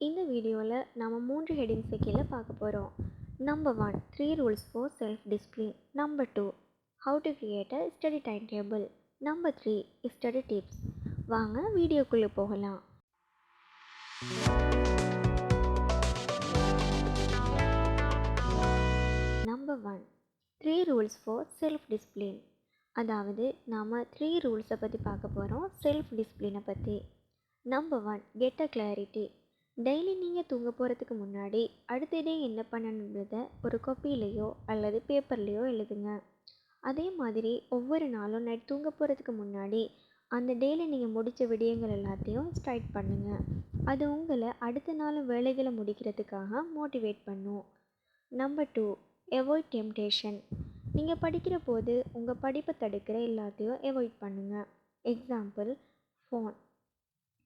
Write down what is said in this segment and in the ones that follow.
இந்த வீடியோவில் நம்ம 3 ஹெட்டிங்ஸை கீழே பார்க்க போகிறோம். Number 1, 3 rules for self-discipline. Number 2, how to create a study timetable. Number 3, study tips. வாங்க வீடியோக்குள்ளே போகலாம். Number 1, 3 rules for self-discipline. அதாவது நாம் 3 ரூல்ஸை பற்றி பார்க்க போகிறோம், செல்ஃப் டிசிப்ளினை பற்றி. Number 1, get a clarity. Daily நீங்கள் தூங்க போகிறதுக்கு முன்னாடி அடுத்த டே என்ன பண்ணணுன்றதை ஒரு காப்பிலேயோ அல்லது பேப்பர்லேயோ எழுதுங்க. அதே மாதிரி ஒவ்வொரு நாளும் நைட் தூங்க போகிறதுக்கு முன்னாடி அந்த டேயில் நீங்கள் முடித்த விடயங்கள் எல்லாத்தையும் ஸ்ட்ரைட் பண்ணுங்கள். அது உங்களை அடுத்த நாளும் வேலைகளை முடிக்கிறதுக்காக மோட்டிவேட் பண்ணும். Number 2, avoid temptation. நீங்கள் படிக்கிற போது உங்கள் படிப்பை தடுக்கிற எல்லாத்தையும் அவாய்ட் பண்ணுங்கள். எக்ஸாம்பிள்,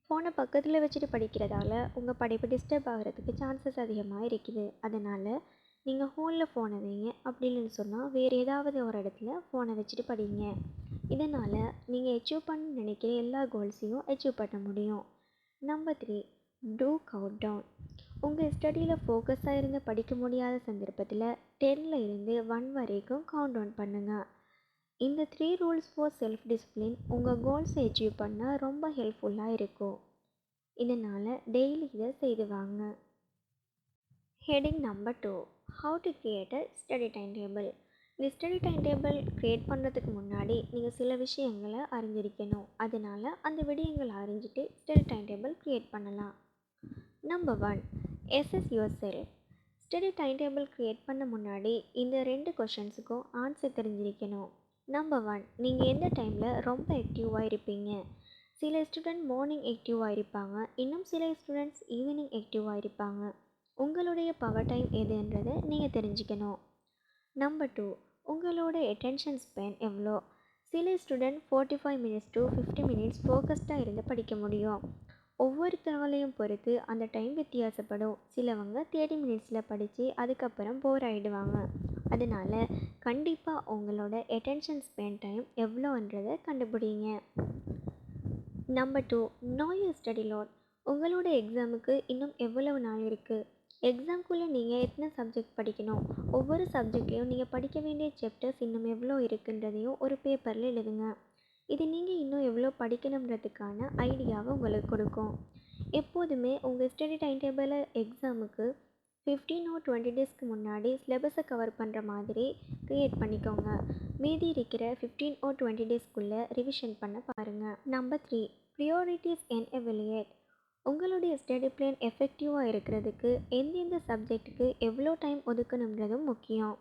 ஃபோனை பக்கத்தில் வச்சுட்டு படிக்கிறதால உங்கள் படிப்பு டிஸ்டர்ப் ஆகிறதுக்கு சான்சஸ் அதிகமாக இருக்குது. அதனால் நீங்கள் ஹோலில் ஃபோனை வைங்க, அப்படி இல்லைன்னு சொன்னால் வேறு ஏதாவது ஒரு இடத்துல ஃபோனை வச்சுட்டு படிங்க. இதனால் நீங்கள் அச்சீவ் பண்ண நினைக்கிற எல்லா கோல்ஸையும் அச்சீவ் பண்ண முடியும். Number 3, do count down. உங்கள் ஸ்டடியில் ஃபோக்கஸாக இருந்து படிக்க முடியாத சந்தர்ப்பத்தில் 10ல் இருந்து 1 வரைக்கும் கவுண்ட் டவுன் பண்ணுங்கள். இந்த 3 ரூல்ஸ் ஃபார் செல்ஃப் டிசிப்ளின் உங்கள் கோல்ஸை அச்சீவ் பண்ண ரொம்ப ஹெல்ப்ஃபுல்லாக இருக்கும். இதனால் டெய்லி இதை செய்து வாங்க. Heading number 2, how to create a study time table. இந்த ஸ்டடி டைம் டேபிள் க்ரியேட் பண்ணுறதுக்கு முன்னாடி நீங்கள் சில விஷயங்களை அறிஞ்சிருக்கணும். அதனால் அந்த விடயங்களை அறிஞ்சிட்டு ஸ்டடி டைம் டேபிள் க்ரியேட் பண்ணலாம். Number 1, assess yourself. Study time table create பண்ண முன்னாடி இந்த 2 கொஷின்ஸுக்கும் ஆன்சர் தெரிஞ்சிருக்கணும். நம்பர் 1, நீங்கள் எந்த டைமில் ரொம்ப ஆக்டிவாக இருப்பீங்க? சில ஸ்டூடெண்ட் மார்னிங் ஆக்டிவாக இருப்பாங்க, இன்னும் சில ஸ்டூடெண்ட்ஸ் ஈவினிங் ஆக்டிவாக இருப்பாங்க. உங்களுடைய பவர் டைம் எதுன்றதை நீங்கள் தெரிஞ்சுக்கணும். நம்பர் 2, உங்களோட அட்டென்ஷன் ஸ்பேன் எவ்வளோ? சில ஸ்டூடெண்ட் 45 மினிட்ஸ் to 50 மினிட்ஸ் ஃபோக்கஸ்டாக இருந்து படிக்க முடியும். ஒவ்வொருத்தவங்களையும் பொறுத்து அந்த டைம் வித்தியாசப்படும். சிலவங்க 30 மினிட்ஸில் படித்து அதுக்கப்புறம் போர் ஆகிடுவாங்க. அதனால் கண்டிப்பாக உங்களோட அட்டென்ஷன் ஸ்பேன் டைம் எவ்வளோன்றதை கண்டுபிடிங்க. Number 2, know your study load. உங்களோட எக்ஸாமுக்கு இன்னும் எவ்வளவு நாள் இருக்குது? எக்ஸாம்குள்ளே நீங்கள் எத்தனை சப்ஜெக்ட் படிக்கணும்? ஒவ்வொரு சப்ஜெக்ட்லேயும் நீங்கள் படிக்க வேண்டிய சாப்டர்ஸ் இன்னும் எவ்வளோ இருக்குன்றதையும் ஒரு பேப்பரில் எழுதுங்க. இது நீங்கள் இன்னும் எவ்வளோ படிக்கணுன்றதுக்கான ஐடியாவை உங்களுக்கு கொடுக்கும். எப்போதுமே உங்கள் ஸ்டடி டைம் டேபிளை எக்ஸாமுக்கு 15 or 20 டேஸ்க்கு முன்னாடி சிலபஸை கவர் பண்ணுற மாதிரி க்ரியேட் பண்ணிக்கோங்க. மீதி இருக்கிற 15 or 20 டேஸ்க்குள்ளே ரிவிஷன் பண்ண பாருங்கள். Number 3, priorities and evaluate. உங்களுடைய ஸ்டடி பிளான் எஃபெக்டிவாக இருக்கிறதுக்கு எந்தெந்த சப்ஜெக்ட்டுக்கு எவ்வளோ டைம் ஒதுக்கணுன்றதும் முக்கியம்.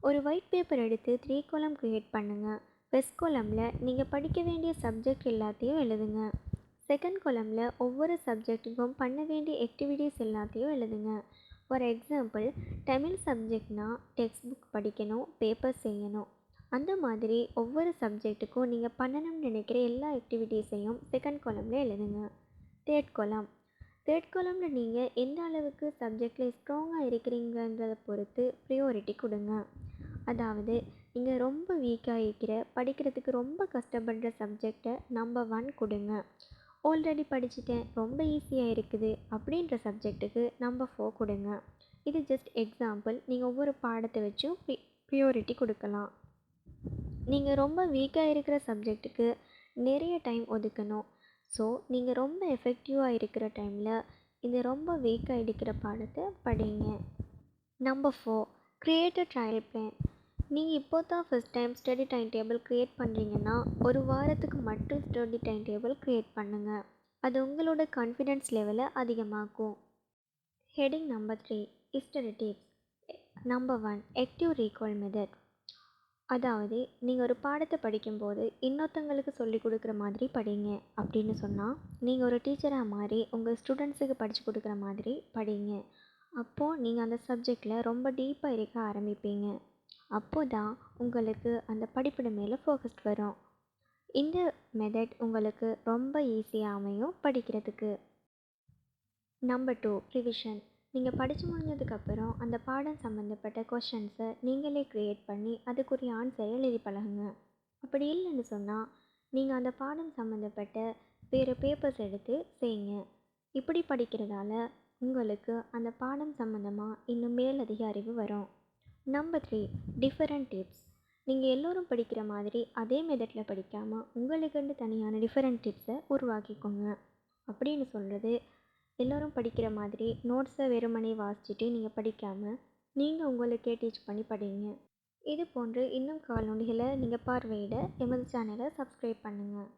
ஒரு ஒயிட் பேப்பர் எடுத்து 3 காலம் க்ரியேட் பண்ணுங்கள். ஃபர்ஸ்ட் காலமில் நீங்கள் படிக்க வேண்டிய சப்ஜெக்ட் எல்லாத்தையும் எழுதுங்க. செகண்ட் காலமில் ஒவ்வொரு சப்ஜெக்ட்டுக்கும் பண்ண வேண்டிய ஆக்டிவிட்டீஸ் எல்லாத்தையும் எழுதுங்க. ஃபார் எக்ஸாம்பிள், தமிழ் சப்ஜெக்ட்னால் டெக்ஸ்ட் புக் படிக்கணும், பேப்பர் செய்யணும். அந்த மாதிரி ஒவ்வொரு சப்ஜெக்ட்டுக்கும் நீங்கள் பண்ணணும்னு நினைக்கிற எல்லா ஆக்டிவிட்டீஸையும் செகண்ட் காலமில் எழுதுங்க. தேர்ட் காலமில் நீங்கள் எந்த அளவுக்கு சப்ஜெக்டில் ஸ்ட்ராங்காக இருக்கிறீங்கன்றதை பொறுத்து ப்ரியாரிட்டி கொடுங்க. அதாவது நீங்கள் ரொம்ப வீக்காக இருக்கிற, படிக்கிறதுக்கு ரொம்ப கஷ்டப்படுற சப்ஜெக்டை நம்பர் 1 கொடுங்க. ஆல்ரெடி படிச்சுட்டேன், ரொம்ப ஈஸியாக இருக்குது அப்படின்ற சப்ஜெக்ட்டுக்கு நம்பர் 4 கொடுங்க. இது ஜஸ்ட் எக்ஸாம்பிள். நீங்கள் ஒவ்வொரு பாடத்தை வச்சும் ப்ரியாரிட்டி கொடுக்கலாம். நீங்கள் ரொம்ப வீக்காக இருக்கிற சப்ஜெக்ட்டுக்கு நிறைய டைம் ஒதுக்கணும். ஸோ நீங்கள் ரொம்ப எஃபெக்டிவாக இருக்கிற டைமில் இந்த ரொம்ப வீக்காக இருக்கிற பாடத்தை படிங்க. Number 4, create a trial plan. நீங்கள் இப்போ தான் first time study time table create பண்ணுறீங்கன்னா ஒரு வாரத்துக்கு மட்டும் ஸ்டடி டைம் டேபிள் க்ரியேட் பண்ணுங்கள். அது உங்களோட கான்ஃபிடென்ஸ் லெவலை அதிகமாக்கும். Heading number 3, study tips. Number 1, active recall method. அதாவது நீங்கள் ஒரு பாடத்தை படிக்கும்போது இன்னொருத்தங்களுக்கு சொல்லி கொடுக்குற மாதிரி படிங்க. அப்படின்னு சொன்னால் நீங்கள் ஒரு டீச்சராக மாறி உங்கள் ஸ்டூடெண்ட்ஸுக்கு படித்து கொடுக்குற மாதிரி படிங்க. அப்போது நீங்கள் அந்த சப்ஜெக்டில் ரொம்ப டீப்பாக இருக்க ஆரம்பிப்பீங்க. அப்போ தான் உங்களுக்கு அந்த படிப்பிட மேலே ஃபோக்கஸ் வரும். இந்த மெத்தட் உங்களுக்கு ரொம்ப ஈஸியாக அமையும் படிக்கிறதுக்கு. Number 2, revision. நீங்கள் படித்து முடிஞ்சதுக்கப்புறம் அந்த பாடம் சம்மந்தப்பட்ட கொஷின்ஸை நீங்களே க்ரியேட் பண்ணி அதுக்குரிய ஆன்சரை எழுதி பழகுங்க. அப்படி இல்லைன்னு சொன்னால் நீங்கள் அந்த பாடம் சம்மந்தப்பட்ட வேறு பேப்பர்ஸ் எடுத்து செய்யுங்க. இப்படி படிக்கிறதால உங்களுக்கு அந்த பாடம் சம்மந்தமாக இன்னும் மேலதிக அறிவு வரும். Number 3, different tips. நீங்கள் எல்லோரும் படிக்கிற மாதிரி அதே மெத்தடில் படிக்காமல் உங்களுக்குன்னு தனியான டிஃபரெண்ட் டிப்ஸை உருவாக்கிக்கோங்க. அப்படின்னு சொல்கிறது, எல்லோரும் படிக்கிற மாதிரி நோட்ஸை வெறுமனே வாசிச்சுட்டு நீங்கள் படிக்காமல் நீங்கள் உங்களுக்கே டீச் பண்ணி படிங்க. இது போன்று இன்னும் காணொளிகளை நீங்கள் பார்வையிட எமது சேனலை சப்ஸ்கிரைப் பண்ணுங்கள்.